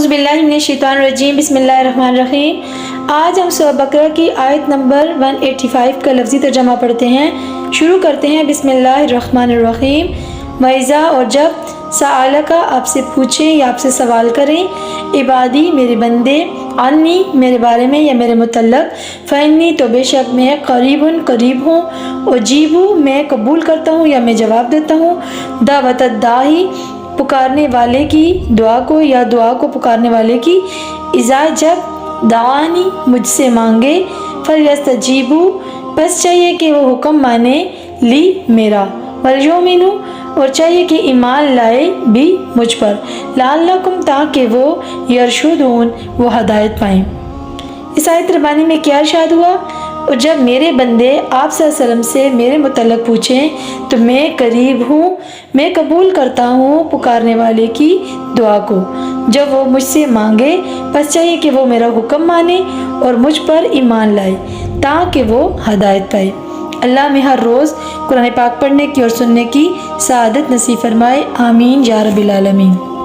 औज़ु बिल्लाहि मिनश शैतानिर रजीम बिस्मिल्लाहिर रहमानिर रहीम। आज हम सूरह बकरा की आयत नंबर 185 का लफ्ज़ी तर्जमा पढ़ते हैं। शुरू करते हैं बिस्मिल्लाहिर रहमानिर रहीम। वइज़ा, और जब सआलका आपसे पूछें या आपसे सवाल करें, इबादी मेरे बंदे, अन्नी मेरे बारे में या मेरे मुतल्लक, फ़इन्नी तो बेशक मैं करीबुन करीब हूँ, उजीबु मैं कबूल करता हूँ या मैं जवाब देता हूँ, दावतद दाही पुकारने वाले की दुआ को या दुआ को पुकारने वाले की, इज़ा जब दानी मुझसे मांगे, फलयस्तजीबू बस चाहिए कि वो हुक्म माने, ली मेरा, वलयुमिनु और चाहिए कि ईमान लाए भी मुझ पर, लअल्लकुम ताकि वो यरशुदून वो हदायत पाएँ। इस आयत रबानी में क्या इरशाद हुआ? और जब मेरे बंदे आप सल्लल्लाहु से मेरे मुतल्लक पूछें तो मैं करीब हूँ, मैं कबूल करता हूँ पुकारने वाले की दुआ को। जब वो मुझसे मांगे बस चाहिए कि वो मेरा हुक्म माने और मुझ पर ईमान लाए ताकि वो हदायत पाए। अल्लाह में हर रोज़ कुरान पाक पढ़ने की और सुनने की सआदत नसीब फरमाए। आमीन या रब्बिल आलमीन।